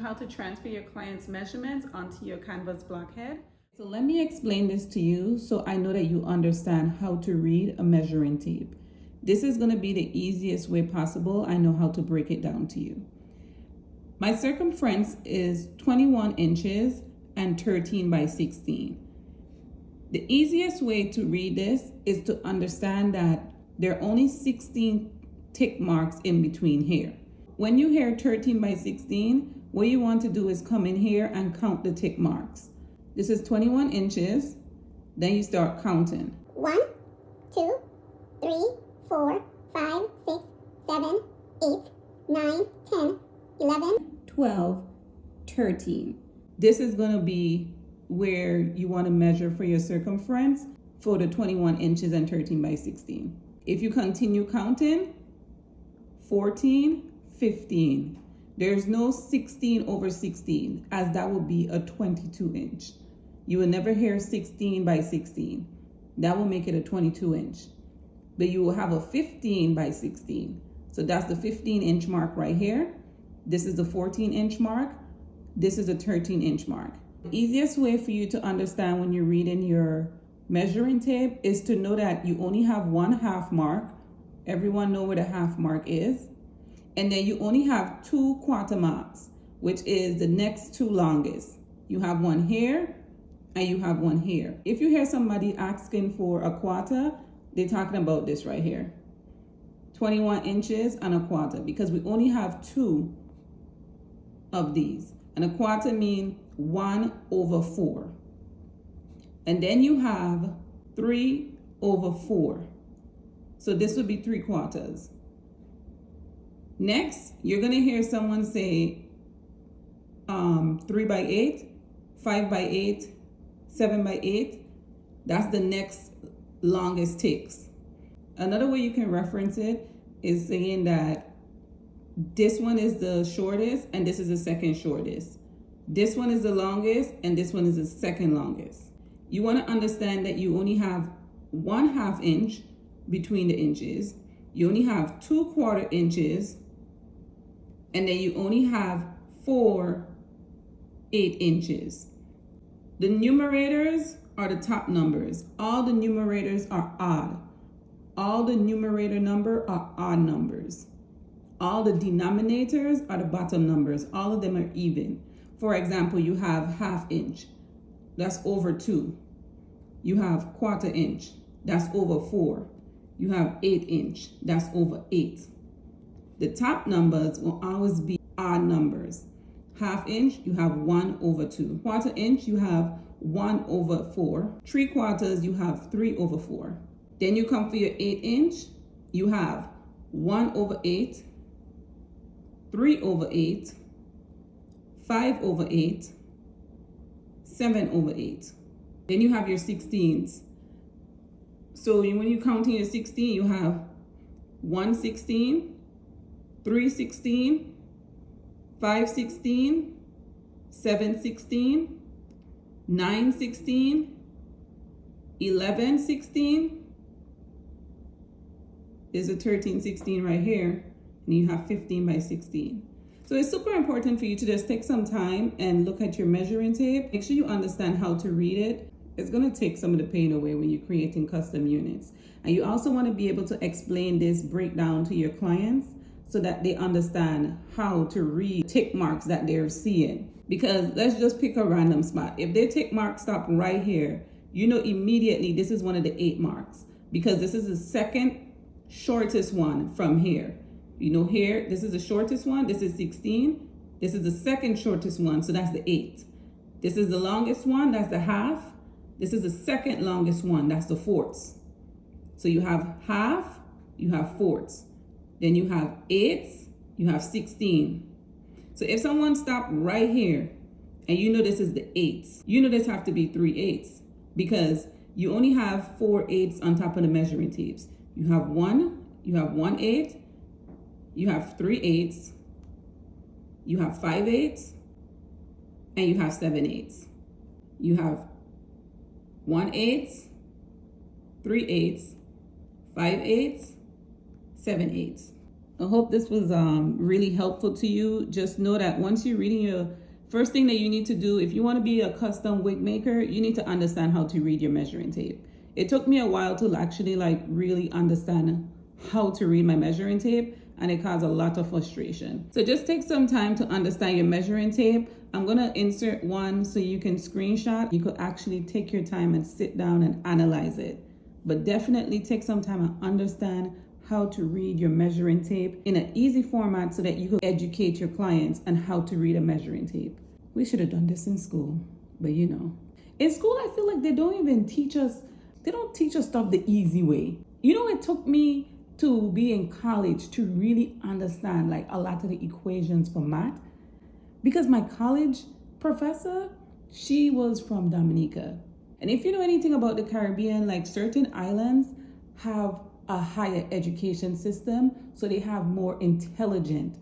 how to transfer your client's measurements onto your canvas blockhead. So let me explain this to you so I know that you understand how to read a measuring tape. This is going to be the easiest way possible. I know how to break it down to you. My circumference is 21 inches and 13 by 16. The easiest way to read this is to understand that there are only 16 tick marks in between here. When you hear 13 by 16, what you want to do is come in here and count the tick marks. This is 21 inches. Then you start counting. 1, 2, 3, 4, 5, 6, 7, 8, 9, 10, 11, 12, 13. This is going to be where you want to measure for your circumference for the 21 inches and 13 by 16. If you continue counting, 14, 15. There's no 16 over 16, as that would be a 22 inch. You will never hear 16 by 16. That will make it a 22 inch. But you will have a 15 by 16. So that's the 15 inch mark right here. This is the 14 inch mark. This is a 13 inch mark. The easiest way for you to understand when you're reading your measuring tape is to know that you only have one half mark. Everyone know where the half mark is. And then you only have 2 quarter marks, which is the next 2 longest. You have one here and you have one here. If you hear somebody asking for a quarter, they're talking about this right here. 21 inches and a quarter, because we only have 2 of these. And a quarter means 1 over 4. And then you have 3 over 4. So this would be 3 quarters. Next, you're going to hear someone say 3 by 8, 5 by 8, 7 by 8. That's the next longest ticks. Another way you can reference it is saying that this one is the shortest and this is the second shortest. This one is the longest and this one is the second longest. You want to understand that you only have 1/2 inch between the inches. You only have 2 quarter inches. And then you only have 4 8 inches. The numerators are the top numbers. All the numerators are odd. All the numerator numbers are odd numbers. All the denominators are the bottom numbers. All of them are even. For example, you have 1/2 inch. That's over 2. You have 1/4 inch. That's over 4. You have 8 inch. That's over 8. The top numbers will always be odd numbers. 1/2 inch, you have 1 over 2. 1/4 inch, you have 1 over 4. 3 quarters, you have 3 over 4. Then you come for your 8 inch, you have 1 over 8, 3 over 8, 5 over 8, 7 over 8. Then you have your 16s. So when you're counting your 16, you have 1 16, 3 16, 5 16, 7 16, 9 16, 11 16. There's a 13 16 right here, and you have 15 by 16. So it's super important for you to just take some time and look at your measuring tape. Make sure you understand how to read it. It's going to take some of the pain away when you're creating custom units. And you also want to be able to explain this breakdown to your clients so that they understand how to read tick marks that they're seeing. Because let's just pick a random spot. If their tick mark stop right here, you know immediately this is one of the 8 marks, because this is the second shortest one from here. You know here, this is the shortest one. This is 16. This is the second shortest one, so that's the 8. This is the longest one, that's the 1/2. This is the second longest one, that's the 4ths. So you have 1/2, you have 4ths. Then you have 8s, you have 16. So if someone stopped right here and you know this is the 8s, you know this have to be 3 8s, because you only have 4 8s on top of the measuring tapes. You have 1 8, you have 3 8s, you have 5 8s, and you have 7 8s. You have 1 8, 3 8s, 5 8s, 7 8s. I hope this was really helpful to you. Just know that once you're reading your first thing that you need to do, if you want to be a custom wig maker, you need to understand how to read your measuring tape. It took me a while to actually like really understand how to read my measuring tape, and it caused a lot of frustration. So just take some time to understand your measuring tape. I'm gonna insert one so you can screenshot. You could actually take your time and sit down and analyze it. But definitely take some time and understand how to read your measuring tape in an easy format so that you can educate your clients on how to read a measuring tape. We should have done this in school, but you know. In school, I feel like they don't teach us stuff the easy way. You know, it took me to be in college to really understand like a lot of the equations for math, because my college professor, she was from Dominica. And if you know anything about the Caribbean, like certain islands have a higher education system, so they have more intelligent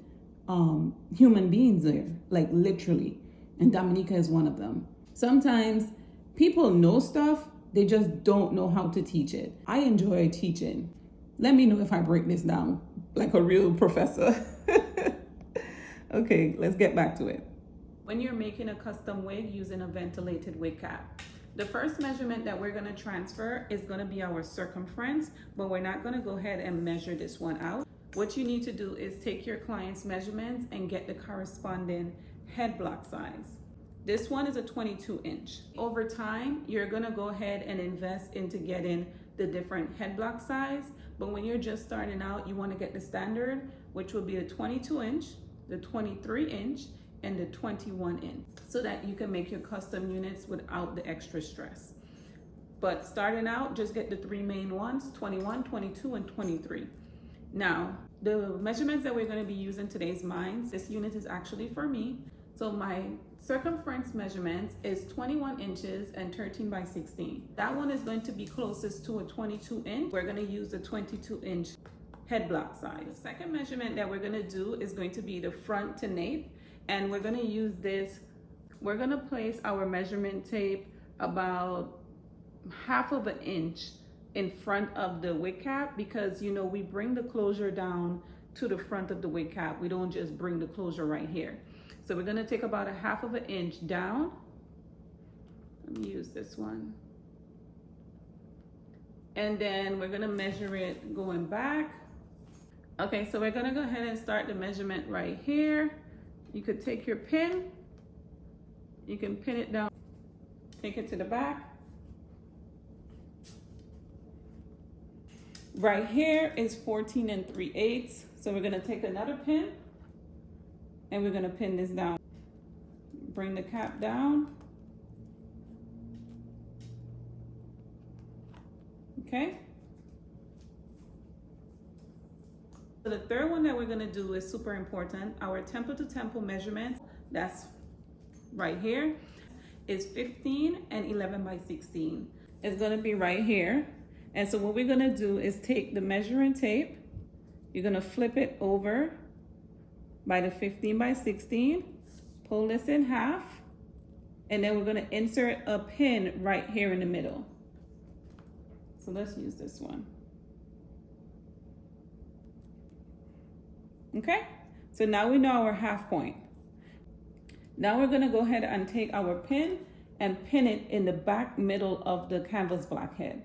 human beings there, like literally. And Dominica is one of them. Sometimes people know stuff, they just don't know how to teach it. I enjoy teaching. Let me know if I break this down like a real professor. Okay, let's get back to it. When you're making a custom wig using a ventilated wig cap, the first measurement that we're gonna transfer is gonna be our circumference, but we're not gonna go ahead and measure this one out. What you need to do is take your client's measurements and get the corresponding head block size. This one is a 22 inch. Over time, you're gonna go ahead and invest into getting the different head block size, but when you're just starting out, you wanna get the standard, which will be the 22 inch, the 23 inch, and the 21 inch, so that you can make your custom units without the extra stress. But starting out, just get the three main ones, 21, 22, and 23. Now, the measurements that we're gonna be using today's mines, this unit is actually for me. So my circumference measurements is 21 inches and 13 by 16. That one is going to be closest to a 22 inch. We're gonna use the 22 inch head block size. The second measurement that we're gonna do is going to be the front to nape, and we're gonna use this. We're gonna place our measurement tape about half of an inch in front of the wig cap, because you know we bring the closure down to the front of the wig cap. We don't just bring the closure right here. So we're gonna take about a half of an inch down. Let me use this one. And then we're gonna measure it going back. Okay, so we're gonna go ahead and start the measurement right here. You could take your pin, you can pin it down, take it to the back. Right here is 14 3/8. So we're gonna take another pin and we're gonna pin this down. Bring the cap down. Okay. So the third one that we're gonna do is super important. Our temple to temple measurement, that's right here, is 15 and 11 by 16. It's gonna be right here. And so what we're gonna do is take the measuring tape, you're gonna flip it over by the 15 by 16, pull this in half, and then we're gonna insert a pin right here in the middle. So let's use this one. Okay, so now we know our half point. Now we're gonna go ahead and take our pin and pin it in the back middle of the canvas block head.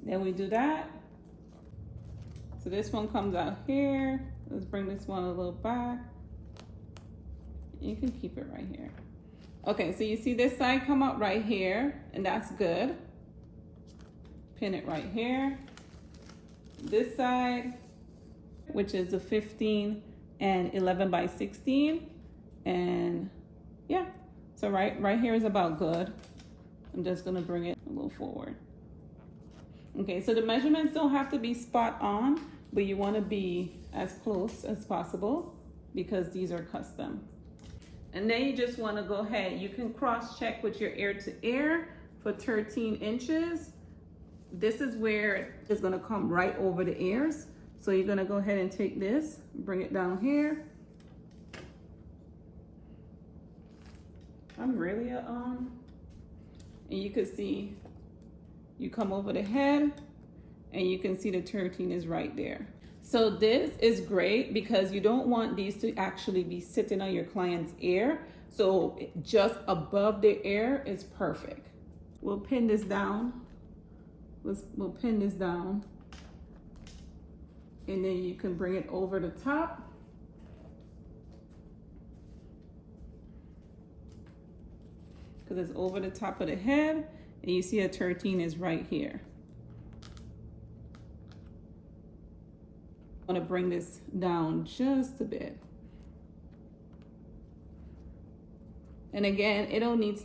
Then we do that. So this one comes out here. Let's bring this one a little back. You can keep it right here. Okay, so you see this side come out right here, and that's good. Pin it right here. This side, which is a 15 and 11 by 16. And yeah, so right here is about good. I'm just gonna bring it a little forward. Okay, so the measurements don't have to be spot on, but you wanna be as close as possible because these are custom. And then you just wanna go ahead, you can cross check with your ear to ear for 13 inches. This is where it's gonna come right over the ears. So you're gonna go ahead and take this, bring it down here. I'm really and you can see, you come over the head and you can see the 13 is right there. So this is great because you don't want these to actually be sitting on your client's ear. So just above the ear is perfect. We'll pin this down. We'll pin this down. And then you can bring it over the top. Because it's over the top of the head. And you see a 13 is right here. I want to bring this down just a bit. And again, it don't need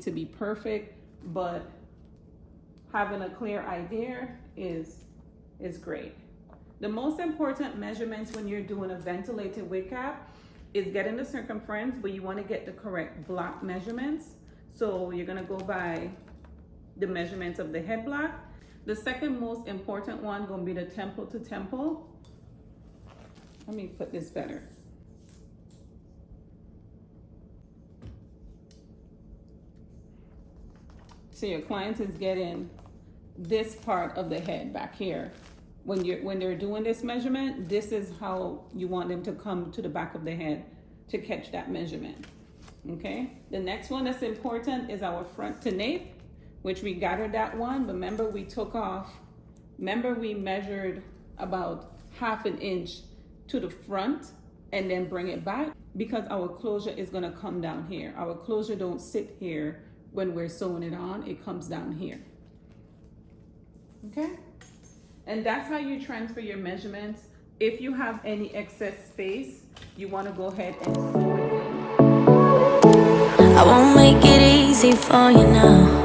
to be perfect, but having a clear idea is great. The most important measurements when you're doing a ventilated wig cap is getting the circumference, but you want to get the correct block measurements. So you're gonna go by the measurements of the head block. The second most important one gonna be the temple to temple. Let me put this better. So your client is getting this part of the head back here. When they're doing this measurement, this is how you want them to come to the back of the head to catch that measurement. Okay, the next one that's important is our front to nape, which we gathered that one, but remember we measured about 1/2 inch to the front and then bring it back because our closure is gonna come down here. Our closure don't sit here when we're sewing it on, it comes down here. Okay, and that's how you transfer your measurements. If you have any excess space, you wanna go ahead and sew it in. I won't make it easy for you now.